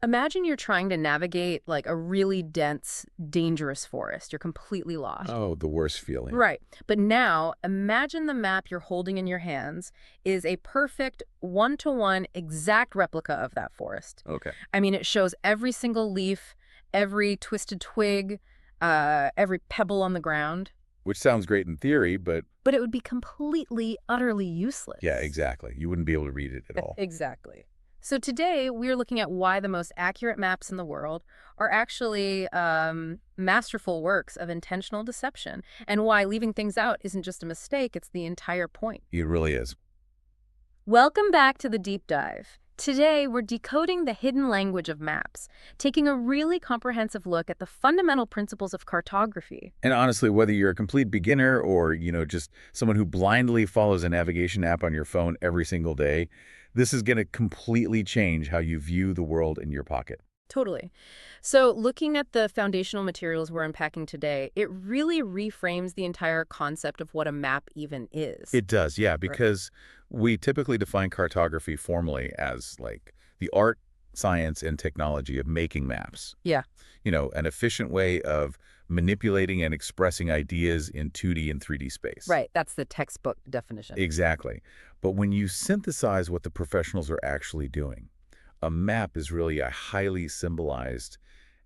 Imagine you're trying to navigate like a really dense, dangerous forest. You're completely lost. Oh, the worst feeling. Right. But now imagine the map you're holding in your hands is a perfect one-to-one exact replica of that forest. Okay. I mean, it shows every single leaf, every twisted twig, every pebble on the ground, Which sounds great in theory, but but it would be completely, utterly yeah, useless. exactly. You wouldn't be able to read it at all. Exactly. So today we're looking at why the most accurate maps in the world are actually masterful works of intentional deception, and why leaving things out isn't just a mistake, it's the entire point. It really is. Welcome back to the deep dive. Today we're decoding the hidden language of maps, taking a really comprehensive look at the fundamental principles of cartography. And honestly, whether you're a complete beginner or, just someone who blindly follows a navigation app on your phone every single day, this is going to completely change how you view the world in your pocket. Totally. So, looking at the foundational materials we're unpacking today, it really reframes the entire concept of what a map even is. It does, yeah, Right. because we typically define cartography formally as like the art, science, and technology of making maps. Yeah. An efficient way of manipulating and expressing ideas in 2D and 3D space. Right. That's the textbook definition. Exactly. But when you synthesize what the professionals are actually doing, a map is really a highly symbolized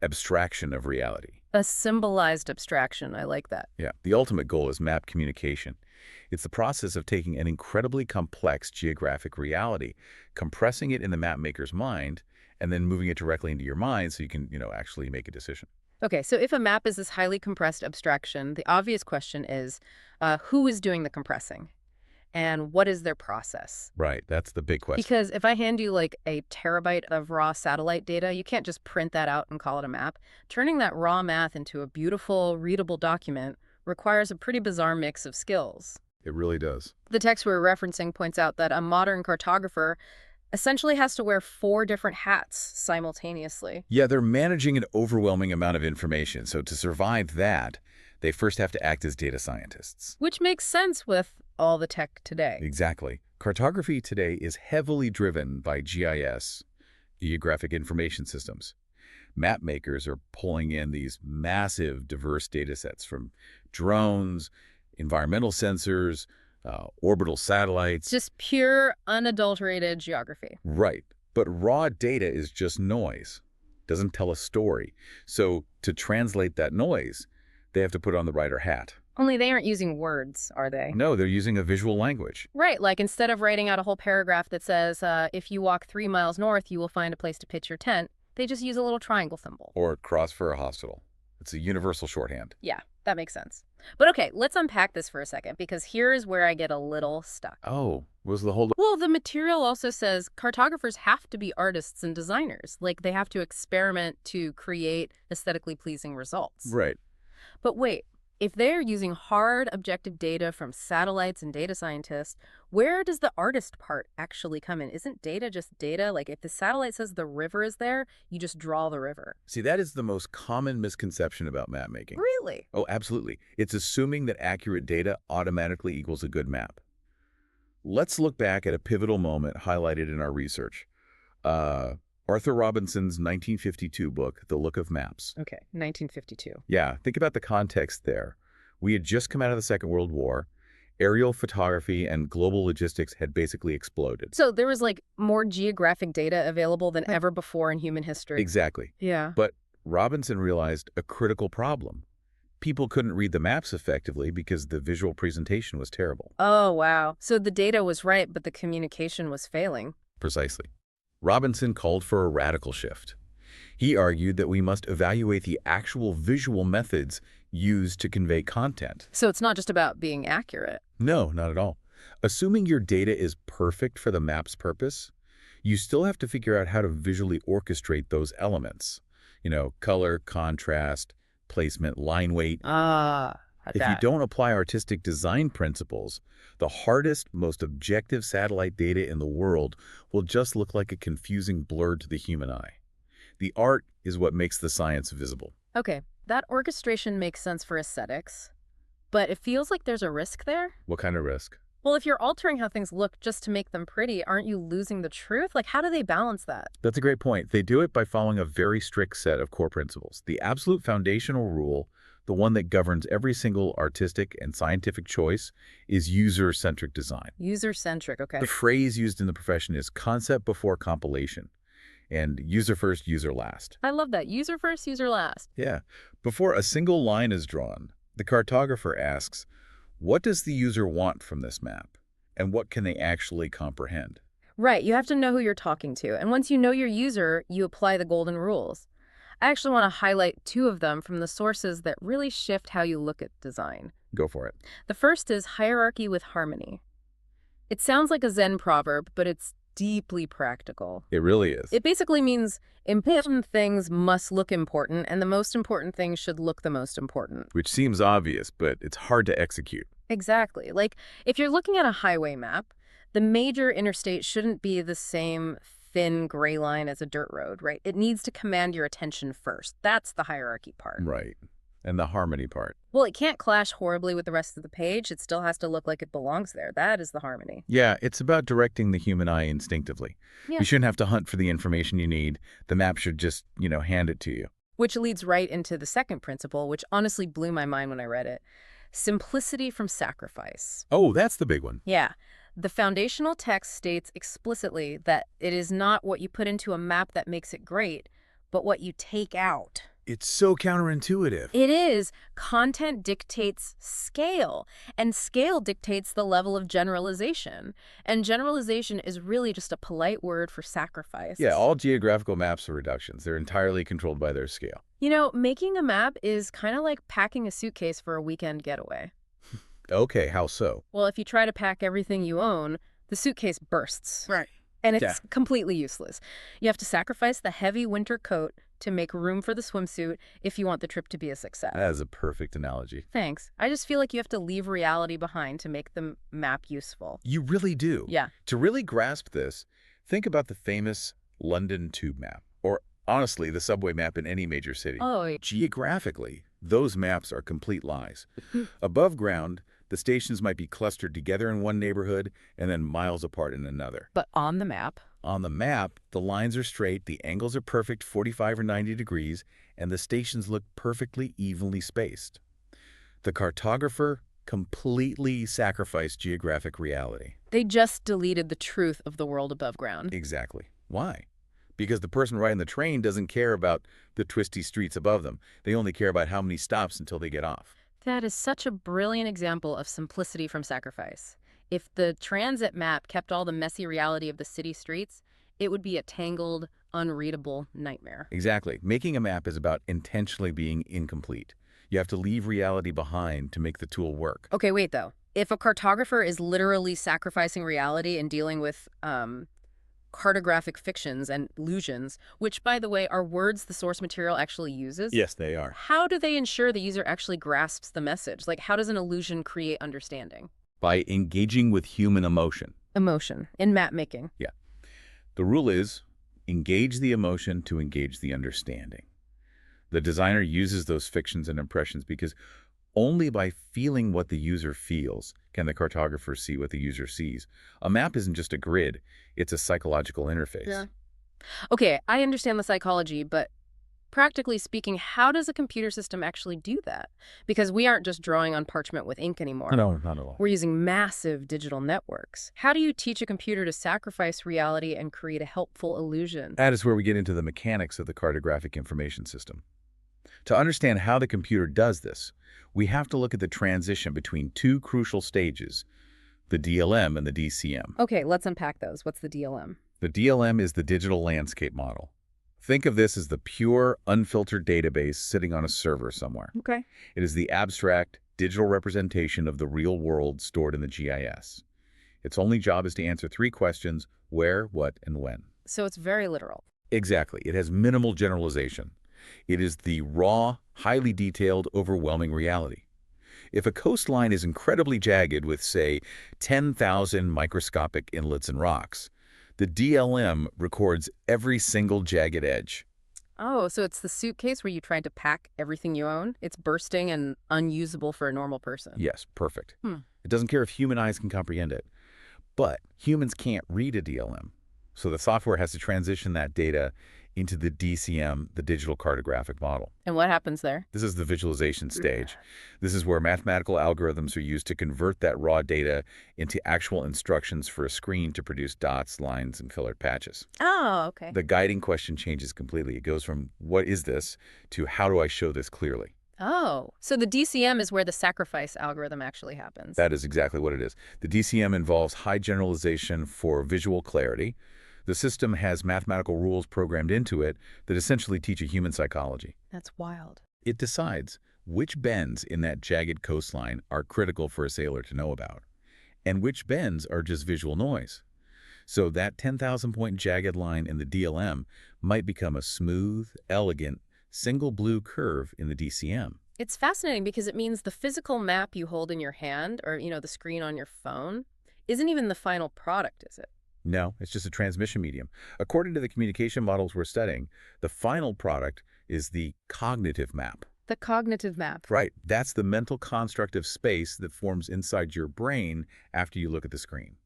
abstraction of reality. A symbolized abstraction. I like that. Yeah. The ultimate goal is map communication. It's the process of taking an incredibly complex geographic reality, compressing it in the map maker's mind, and then moving it directly into your mind so you can, actually make a decision. Okay, so if a map is this highly compressed abstraction, the obvious question is who is doing the compressing and what is their process? Right. That's the big question. Because if I hand you like a terabyte of raw satellite data, you can't just print that out and call it a map. Turning that raw math into a beautiful, readable document requires a pretty bizarre mix of skills. It really does. The text we're referencing points out that a modern cartographer essentially has to wear 4 different hats simultaneously. Yeah, they're managing an overwhelming amount of information. So to survive that, they first have to act as data scientists. Which makes sense with all the tech today. Exactly. Cartography today is heavily driven by GIS, Geographic Information Systems. Map makers are pulling in these massive, diverse data sets from drones, environmental sensors, orbital satellites. Just pure, unadulterated geography. Right. But raw data is just noise. Doesn't tell a story. So to translate that noise, they have to put on the writer hat. Only they aren't using words, are they? No, they're using a visual language. Right, like instead of writing out a whole paragraph that says, if you walk 3 miles north, you will find a place to pitch your tent, they just use a little triangle symbol. Or cross for a hospital. It's a universal shorthand. Yeah, that makes sense. But okay, let's unpack this for a second, because here is where I get a little stuck. Oh, was the whole... Well, the material also says cartographers have to be artists and designers. Like, they have to experiment to create aesthetically pleasing results. Right. But wait, if they're using hard, objective data from satellites and data scientists, where does the artist part actually come in? Isn't data just data? Like, if the satellite says the river is there, you just draw the river. See, that is the most common misconception about map making. Really? Oh, absolutely. It's assuming that accurate data automatically equals a good map. Let's look back at a pivotal moment highlighted in our research. Arthur Robinson's 1952 book, The Look of Maps. Okay, 1952. Yeah, think about the context there. We had just come out of the Second World War. Aerial photography and global logistics had basically exploded. So there was like more geographic data available than ever before in human history. Exactly. Yeah. But Robinson realized a critical problem. People couldn't read the maps effectively because the visual presentation was terrible. Oh, wow. So the data was right, but the communication was failing. Precisely. Robinson called for a radical shift. He argued that we must evaluate the actual visual methods used to convey content. So it's not just about being accurate. No, not at all. Assuming your data is perfect for the map's purpose, you still have to figure out how to visually orchestrate those elements. Color, contrast, placement, line weight. If you don't apply artistic design principles, the hardest, most objective satellite data in the world will just look like a confusing blur to the human eye. The art is what makes the science visible. Okay, that orchestration makes sense for aesthetics, but it feels like there's a risk there. What kind of risk? Well, if you're altering how things look just to make them pretty, aren't you losing the truth? Like, how do they balance that? That's a great point. They do it by following a very strict set of core principles. The absolute foundational rule, the one that governs every single artistic and scientific choice, is user-centric design. User-centric, okay. The phrase used in the profession is concept before compilation, and user first, user last. I love that. User first, user last. Yeah. Before a single line is drawn, the cartographer asks, what does the user want from this map? And what can they actually comprehend? Right, you have to know who you're talking to. And once you know your user, you apply the golden rules. I actually want to highlight two of them from the sources that really shift how you look at design. Go for it. The first is hierarchy with harmony. It sounds like a Zen proverb, but it's deeply practical. It really is. It basically means important things must look important, and the most important things should look the most important. Which seems obvious, but it's hard to execute. Exactly. Like, if you're looking at a highway map, the major interstate shouldn't be the same thin gray line as a dirt road, right? It needs to command your attention first. That's the hierarchy part. Right. And the harmony part. Well, it can't clash horribly with the rest of the page. It still has to look like it belongs there. That is the harmony. Yeah, it's about directing the human eye instinctively. Yeah. You shouldn't have to hunt for the information you need. The map should just, hand it to you. Which leads right into the second principle, which honestly blew my mind when I read it. Simplicity from sacrifice. Oh, that's the big one. Yeah. The foundational text states explicitly that it is not what you put into a map that makes it great, but what you take out. It's so counterintuitive. It is. Content dictates scale, and scale dictates the level of generalization. And generalization is really just a polite word for sacrifice. Yeah, all geographical maps are reductions. They're entirely controlled by their scale. You know, making a map is kind of like packing a suitcase for a weekend getaway. Okay, how so? Well, if you try to pack everything you own, the suitcase bursts. Right. And it's completely useless. You have to sacrifice the heavy winter coat to make room for the swimsuit if you want the trip to be a success. That is a perfect analogy. Thanks. I just feel like you have to leave reality behind to make the map useful. You really do. Yeah. To really grasp this, think about the famous London Tube map, or honestly, the subway map in any major city. Oh, Geographically, those maps are complete lies. Above ground, the stations might be clustered together in one neighborhood and then miles apart in another. but on the map. On the map, the lines are straight, the angles are perfect, 45 or 90 degrees, and the stations look perfectly evenly spaced. The cartographer completely sacrificed geographic reality. They just deleted the truth of the world above ground. Exactly. Why? Because the person riding the train doesn't care about the twisty streets above them. They only care about how many stops until they get off. That is such a brilliant example of simplicity from sacrifice. If the transit map kept all the messy reality of the city streets, it would be a tangled, unreadable nightmare. Exactly. Making a map is about intentionally being incomplete. You have to leave reality behind to make the tool work. Okay, wait, though. If a cartographer is literally sacrificing reality and dealing with cartographic fictions and illusions, which, by the way, are words the source material actually uses, Yes, they are. how do they ensure the user actually grasps the message? Like, how does an illusion create understanding? By engaging with human emotion. Emotion in map making. The rule is, engage the emotion to engage the understanding. The designer uses those fictions and impressions because only by feeling what the user feels can the cartographer see what the user sees. A map isn't just a grid, it's a psychological interface. Yeah. Okay, I understand the psychology, but practically speaking, how does a computer system actually do that? Because we aren't just drawing on parchment with ink anymore. No, not at all. We're using massive digital networks. How do you teach a computer to sacrifice reality and create a helpful illusion? That is where we get into the mechanics of the cartographic information system. To understand how the computer does this, we have to look at the transition between two crucial stages, the DLM and the DCM. Okay, let's unpack those. What's the DLM? The DLM is the digital landscape model. Think of this as the pure, unfiltered database sitting on a server somewhere. Okay. It is the abstract, digital representation of the real world stored in the GIS. Its only job is to answer three questions: where, what, and when. So it's very literal. Exactly. It has minimal generalization. It is the raw, highly detailed, overwhelming reality. If a coastline is incredibly jagged with, say, 10,000 microscopic inlets and rocks, the DLM records every single jagged edge. Oh, so it's the suitcase where you tried to pack everything you own? It's bursting and unusable for a normal person. Yes, perfect. Hmm. It doesn't care if human eyes can comprehend it. But humans can't read a DLM. So the software has to transition that data into the DCM, the digital cartographic model. And what happens there? This is the visualization stage. This is where mathematical algorithms are used to convert that raw data into actual instructions for a screen to produce dots, lines, and colored patches. Oh, okay. The guiding question changes completely. It goes from, what is this, to how do I show this clearly? Oh, so the DCM is where the sacrifice algorithm actually happens. That is exactly what it is. The DCM involves high generalization for visual clarity. The system has mathematical rules programmed into it that essentially teach a human psychology. That's wild. It decides which bends in that jagged coastline are critical for a sailor to know about, and which bends are just visual noise. So that 10,000-point jagged line in the DLM might become a smooth, elegant, single blue curve in the DCM. It's fascinating because it means the physical map you hold in your hand or, the screen on your phone isn't even the final product, is it? No, it's just a transmission medium. According to the communication models we're studying, the final product is the cognitive map. The cognitive map. Right. That's the mental construct of space that forms inside your brain after you look at the screen.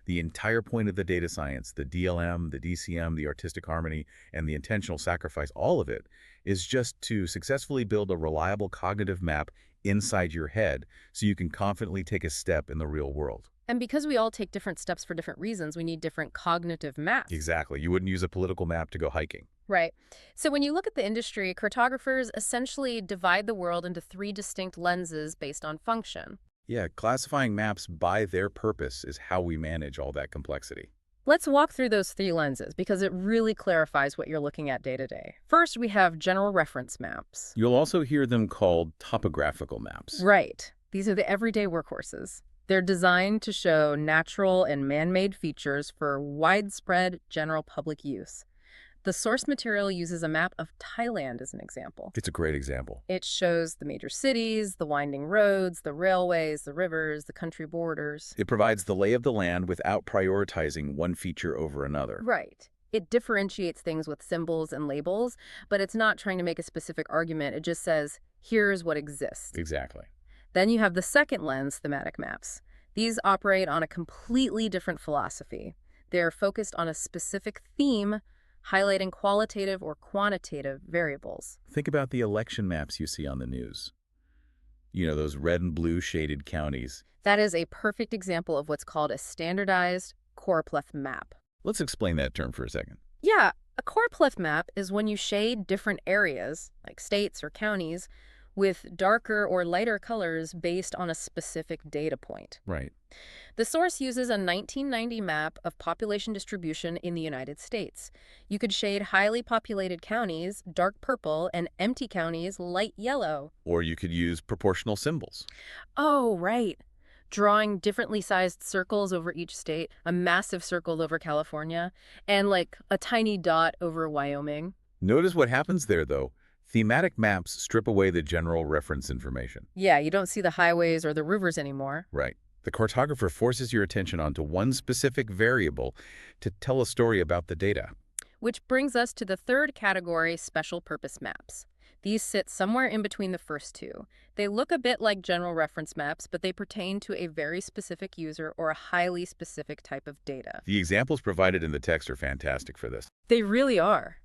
The entire point of the data science, the DLM, the DCM, the artistic harmony, and the intentional sacrifice, all of it, is just to successfully build a reliable cognitive map inside your head so you can confidently take a step in the real world. And because we all take different steps for different reasons, we need different cognitive maps. Exactly. You wouldn't use a political map to go hiking. Right. So when you look at the industry, cartographers essentially divide the world into three distinct lenses based on function. Yeah, classifying maps by their purpose is how we manage all that complexity. Let's walk through those three lenses because it really clarifies what you're looking at day to day. First, we have general reference maps. You'll also hear them called topographical maps. Right. These are the everyday workhorses. They're designed to show natural and man-made features for widespread general public use. The source material uses a map of Thailand as an example. It's a great example. It shows the major cities, the winding roads, the railways, the rivers, the country borders. It provides the lay of the land without prioritizing one feature over another. Right. It differentiates things with symbols and labels, but it's not trying to make a specific argument. It just says, here's what exists. Exactly. Then you have the second lens, thematic maps. These operate on a completely different philosophy. They're focused on a specific theme, highlighting qualitative or quantitative variables. Think about the election maps you see on the news. You know, those red and blue shaded counties. That is a perfect example of what's called a standardized choropleth map. Let's explain that term for a second. Yeah, a choropleth map is when you shade different areas, like states or counties, with darker or lighter colors based on a specific data point. Right. The source uses a 1990 map of population distribution in the United States. You could shade highly populated counties dark purple and empty counties light yellow. Or you could use proportional symbols. Oh, right. Drawing differently sized circles over each state, a massive circle over California, and like a tiny dot over Wyoming. Notice what happens there, though. Thematic maps strip away the general reference information. Yeah, you don't see the highways or the rivers anymore. Right. The cartographer forces your attention onto one specific variable to tell a story about the data. Which brings us to the third category, special purpose maps. These sit somewhere in between the first two. They look a bit like general reference maps, but they pertain to a very specific user or a highly specific type of data. The examples provided in the text are fantastic for this. They really are.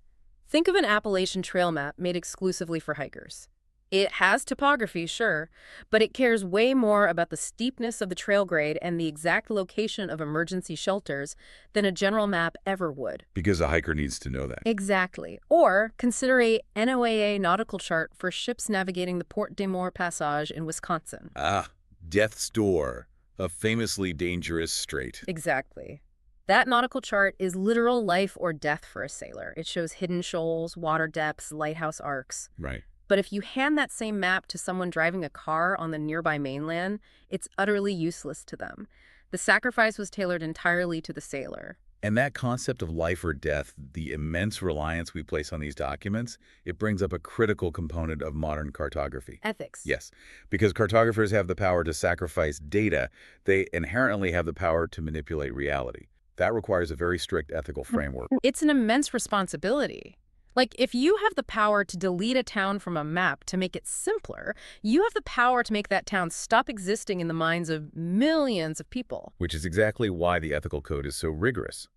Think of an Appalachian Trail map made exclusively for hikers. It has topography, sure, but it cares way more about the steepness of the trail grade and the exact location of emergency shelters than a general map ever would. Because a hiker needs to know that. Exactly. Or consider a NOAA nautical chart for ships navigating the Port des Morts Passage in Wisconsin. Ah, Death's Door, a famously dangerous strait. Exactly. That nautical chart is literal life or death for a sailor. It shows hidden shoals, water depths, lighthouse arcs. Right. But if you hand that same map to someone driving a car on the nearby mainland, it's utterly useless to them. The sacrifice was tailored entirely to the sailor. And that concept of life or death, the immense reliance we place on these documents, it brings up a critical component of modern cartography. Ethics. Yes, because cartographers have the power to sacrifice data, they inherently have the power to manipulate reality. That requires a very strict ethical framework. It's an immense responsibility. Like, if you have the power to delete a town from a map to make it simpler, you have the power to make that town stop existing in the minds of millions of people. Which is exactly why the ethical code is so rigorous.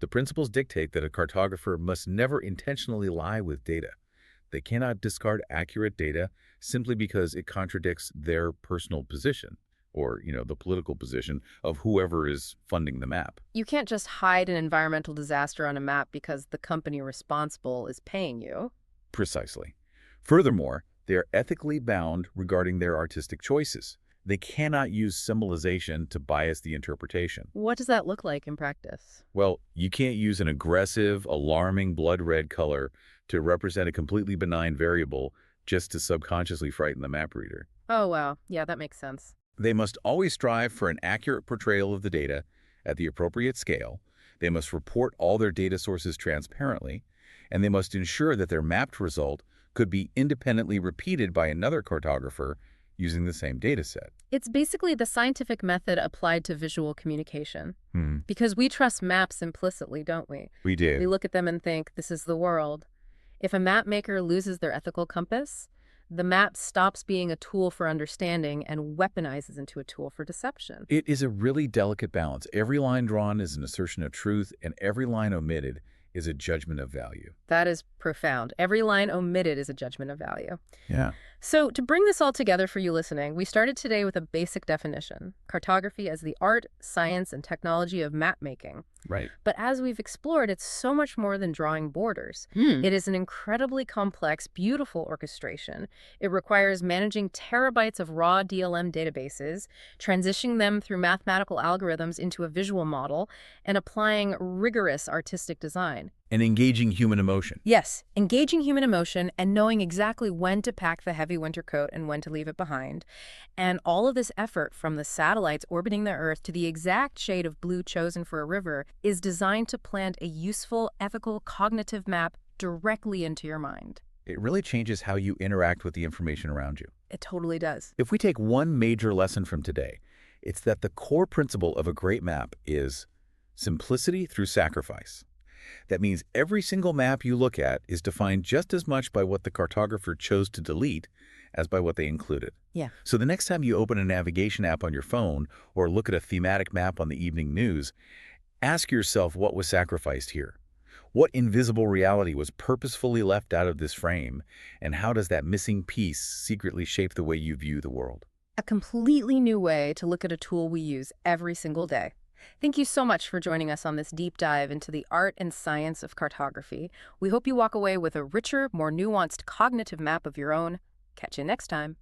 The principles dictate that a cartographer must never intentionally lie with data. They cannot discard accurate data simply because it contradicts their personal position or, the political position of whoever is funding the map. You can't just hide an environmental disaster on a map because the company responsible is paying you. Precisely. Furthermore, they are ethically bound regarding their artistic choices. They cannot use symbolization to bias the interpretation. What does that look like in practice? Well, you can't use an aggressive, alarming blood red color to represent a completely benign variable just to subconsciously frighten the map reader. Oh, wow. Yeah, that makes sense. They must always strive for an accurate portrayal of the data at the appropriate scale. They must report all their data sources transparently, and they must ensure that their mapped result could be independently repeated by another cartographer using the same data set. It's basically the scientific method applied to visual communication. Hmm. Because we trust maps implicitly, don't we? We We do. look at them and think, this is the world. If a map maker loses their ethical compass, the map stops being a tool for understanding and weaponizes into a tool for deception. It is a really delicate balance. Every line drawn is an assertion of truth, and every line omitted is a judgment of value. That is profound. Every line omitted is a judgment of value. Yeah. So, to bring this all together for you listening, we started today with a basic definition: cartography as the art, science, and technology of map making. Right. But as we've explored, it's so much more than drawing borders. Hmm. It is an incredibly complex, beautiful orchestration. It requires managing terabytes of raw DLM databases, transitioning them through mathematical algorithms into a visual model, and applying rigorous artistic design. And engaging human emotion. Yes, engaging human emotion and knowing exactly when to pack the heavy winter coat and when to leave it behind. And all of this effort, from the satellites orbiting the Earth to the exact shade of blue chosen for a river, is designed to plant a useful, ethical, cognitive map directly into your mind. It really changes how you interact with the information around you. It totally does. If we take one major lesson from today, it's that the core principle of a great map is simplicity through sacrifice. That means every single map you look at is defined just as much by what the cartographer chose to delete as by what they included. Yeah. So the next time you open a navigation app on your phone or look at a thematic map on the evening news, ask yourself what was sacrificed here. What invisible reality was purposefully left out of this frame, and how does that missing piece secretly shape the way you view the world? A completely new way to look at a tool we use every single day. Thank you so much for joining us on this deep dive into the art and science of cartography. We hope you walk away with a richer, more nuanced cognitive map of your own. Catch you next time.